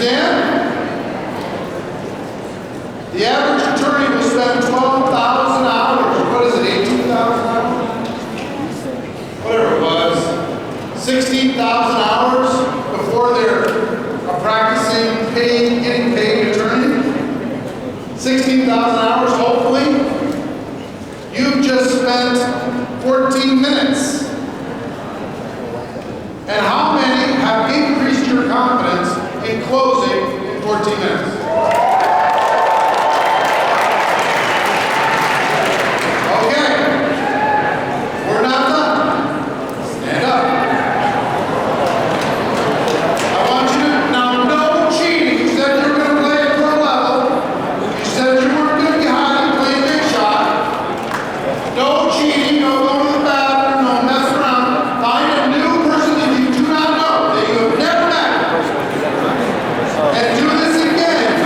stand? The average attorney will spend 12,000 hours. What is it, 18,000 hours? Whatever it was. 16,000 hours before they're a practicing, getting paid attorney. 16,000 hours, hopefully. You've just spent 14 minutes. And how many have increased your confidence in closing in 14 minutes? Okay. We're not done. Stand up. I want you to, now no cheating. You said you were going to play at pro level. You said you weren't going to be hiding, playing big shot. No cheating, no going to the bathroom, no messing around. Find a new person that you do not know, that you have never met. And do this again.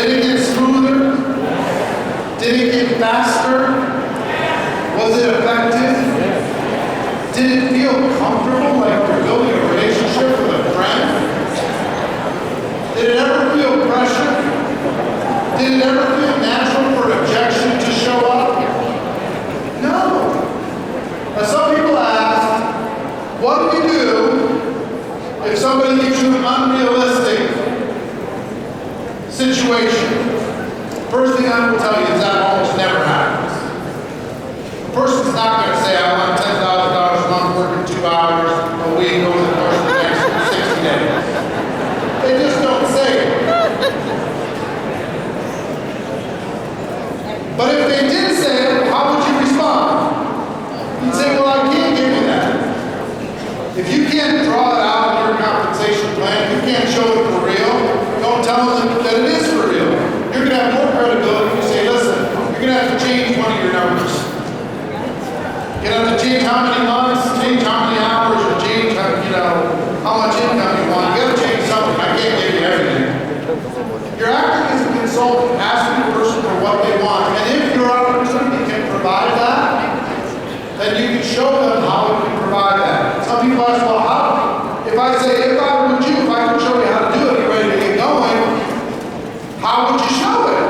Did it get smoother? Did it get faster? Was it effective? Did it feel comfortable, like you're building a relationship with a friend? Did it ever feel pressure? Did it ever feel natural for an objection to show up? No. Now some people ask, what do you do if somebody gives you an unrealistic situation? First thing I will tell you is that almost never happens. A person's not going to say, I want $10,000 a month working 2 hours a week over the course of the next 60 days. They just don't say it. But if they did say it, how would you respond? You'd say, well, I can't give you that. If you can't draw it out in your compensation plan, you can't show it for real, don't tell them that it is for real. You're going to have more credibility if you say, listen, you're going to have to change one of your numbers. You're going to have to change how many months, change how many hours, or change how much income you want. You got to change something. I can't give you everything. You're acting as a consultant, asking the person for what they want. And if your opportunity can provide that, then you can show them how it can provide that. Some people ask, well, how? If I say, if I were you, if I could show you how to do it, you're ready to get going, how would you show it?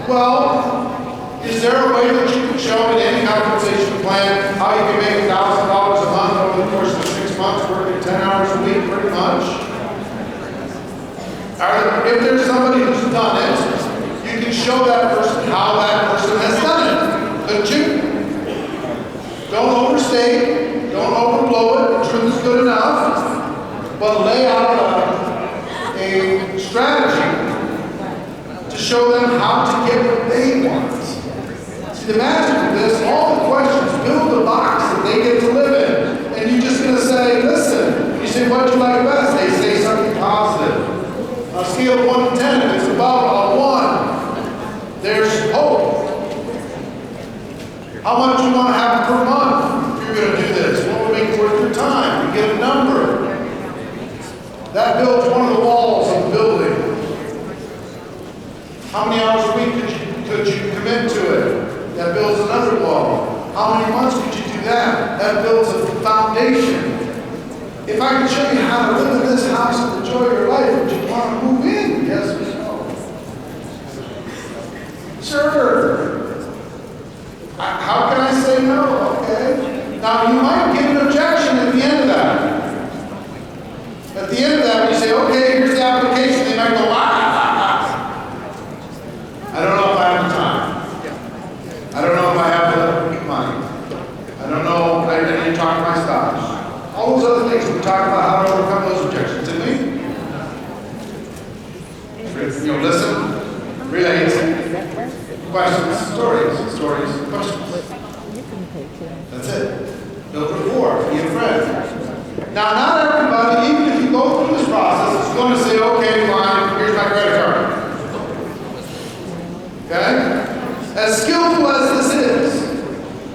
Well, is there a way that you can show in any compensation plan how you can make $1,000 a month over the course of 6 months, working 10 hours a week, pretty much? If there's somebody who's done it, you can show that person how that person has done it. Couldn't you? Don't overstate, don't overblow it, the truth is good enough, but lay out a strategy to show them how to get what they want. See, the magic of this, all the questions build a box that they get to live in. And you're just going to say, listen, you say, what do you like best? They say something positive. On a scale of 1 to 10, if it's above a 1, there's hope. How much you want to have per month if you're going to do this? What would make it worth your time? You get a number. That builds one of the walls of the building. How many hours a week could you commit to it? That builds another wall. How many months could you do that? That builds a foundation. If I could show you how to live in this house and enjoy your life, would you want to move in? Yes or no? Sure. How can I say no? Okay. Now, you might get an objection at the end of that. At the end of that, when you say, okay, here's the application, they might go, I don't know if I have the time. I don't know if I have the money. I don't know, I need to talk to my spouse. All those other things, we talk about how to overcome those objections, didn't we? Listen, relate, questions, stories, questions. That's it. Build rapport, be a friend. Now, not everybody, even if you go through this process, is going to say, okay, fine, here's my credit card. Okay? As skillful as this is,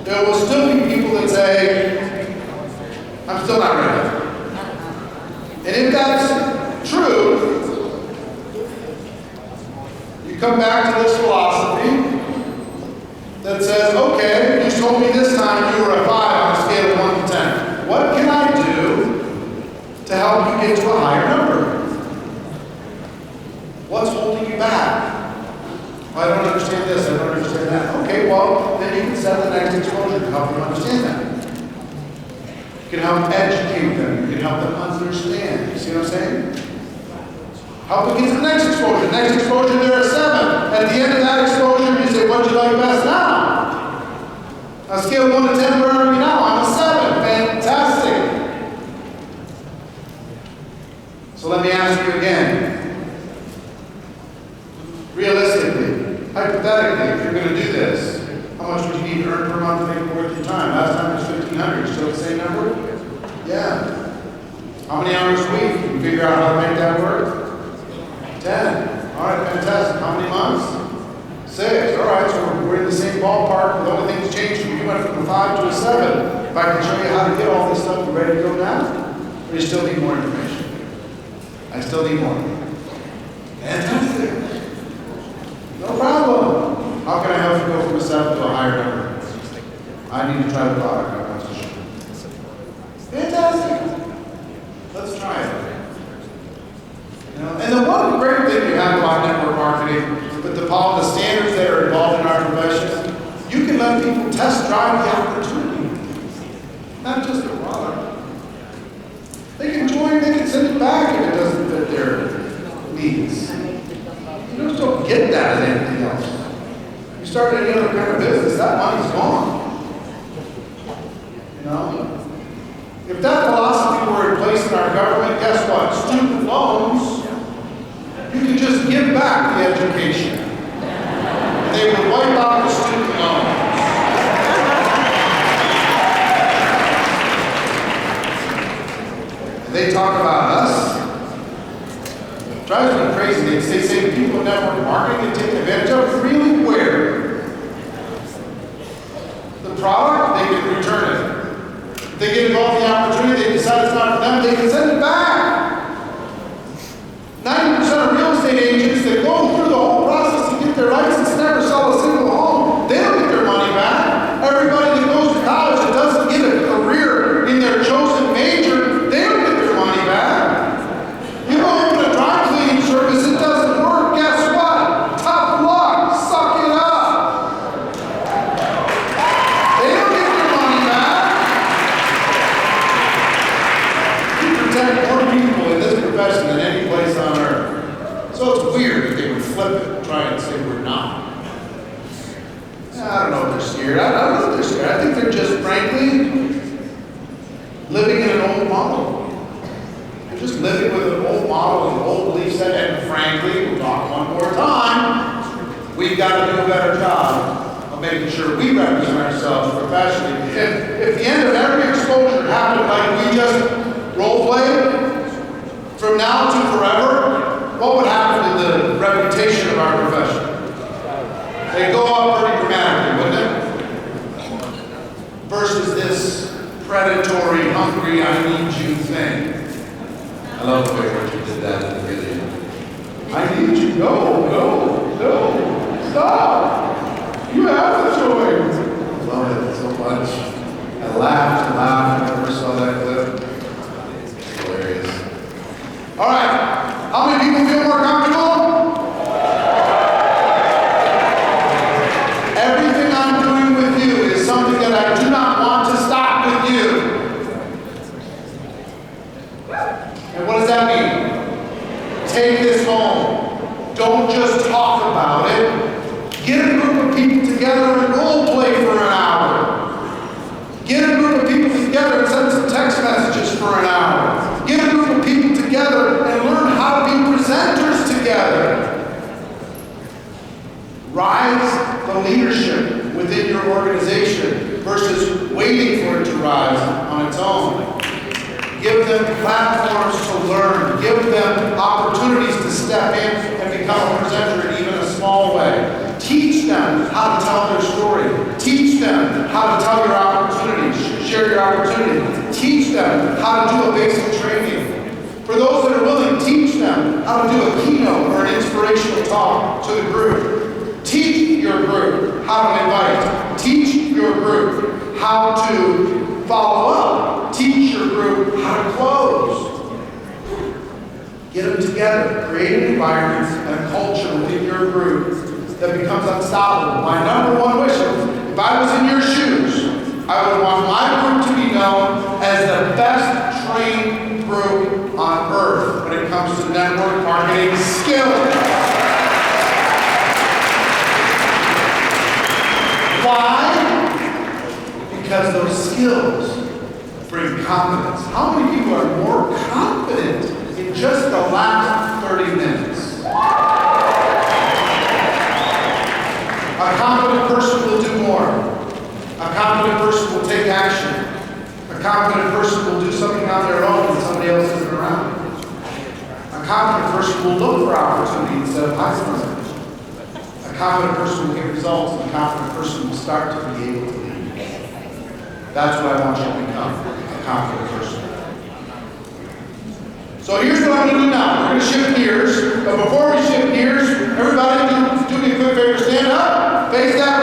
there will still be people that say, I'm still not ready. And if that's true, you come back to this philosophy that says, okay, you told me this time you were a 5 on a scale of 1 to 10. What can I do to help you get to a higher number? What's holding you back? I don't understand this, I don't understand that. Okay, well, then you can set the next exposure to help them understand that. You can help educate them, you can help them understand. You see what I'm saying? Help them get to the next exposure. Next exposure, they're a 7. At the end of that exposure, you say, what do you like best now? On a scale of 1 to 10, where are you now? I'm a 7. Fantastic. So let me ask you again. Realistically, hypothetically, if you're going to do this, how much would you need to earn per month to make it worth your time? Last time it was $1,500. Still the same number? Yeah. How many hours a week? Can you figure out how to make that work? 10. All right, fantastic. How many months? 6. All right, so we're in the same ballpark. The only thing that's changed, you went from a 5 to a 7. If I can show you how to get all this stuff, you ready to go now? Or you still need more information? I still need more. Fantastic. need to try the product. I'm not so sure. Fantastic. Let's try it. You know, and the one great thing you have about network marketing, with the standards that are involved in our profession, you can let people test drive the opportunity, not just the product. They can join, they can send it back if it doesn't fit their needs. You just don't get that in anything else. You start any other kind of business, that money's gone. You know? If that philosophy were in place in our government, guess what? Student loans, you can just give back the education. They would wipe out the student loans. They talk about us. It drives me crazy. They say people in network marketing, they take advantage of it. Really where? The product, they can return it. If they get involved in the opportunity, they decide it's not for them, they can send it back. 90% of real estate agents that go through the whole process to get their license never sell a single home. They don't get their money back. Everybody that goes to college that doesn't get a career in their chosen major, they don't get their money back. You go open a dry cleaning service, it doesn't work. Guess what? Tough luck. Suck it up. They don't get their money back. You protect more people in this profession than any place on earth. So it's weird that they would flip it and try and say we're not. I don't know if they're scared. I don't know if they're scared. I think they're just, frankly, living in an old model. They're just living with an old model and an old belief set. And frankly, we'll talk one more time, we've got to do a better job of making sure we represent ourselves professionally. If the end of every exposure happened like we just role played, from now to forever, what would happen to the reputation of our profession? They'd go up pretty dramatically, wouldn't it? Versus this predatory, hungry, I need you thing. I love the way Richard did that in the video. I need you. No, stop. You have the choice. I love it so much. I laughed and laughed when I first saw that clip. It's hilarious. All right. How many people feel more comfortable? Everything I'm doing with you is something that I do not want to stop with you. And what does that mean? Take this home. Don't just talk about it. Get a group of people together and role play for an hour. Get a group of people together and send some text messages for an hour. Get a group of people together and learn how to be presenters together. Rise the leadership within your organization versus waiting for it to rise on its own. Give them platforms to learn. Give them opportunities to step in and become a presenter in even a small way. Teach them how to tell their story. Teach them how to tell your opportunities, share your opportunity. Teach them how to do a basic training. For those that are willing, teach them how to do a keynote or an inspirational talk to the group. Teach your group how to invite. Teach your group how to follow up. Teach your group how to close. Get them together. Create an environment and a culture within your group that becomes unstoppable. My number one wish, if I was in your shoes, I would want my group to be known as the best trained group on earth when it comes to network marketing skills. Why? Because those skills bring confidence. How many people are more confident in just the last 30 minutes? A confident person will do more. A confident person will take action. A confident person will do something on their own when somebody else isn't around. A confident person will look for opportunity instead of hiding from it. A confident person will get results, and a confident person will start to be able to lead. That's what I want you to become, a confident person. So here's what I'm going to do now. We're going to shift gears, but before we shift gears, everybody do me a quick favor, stand up, face that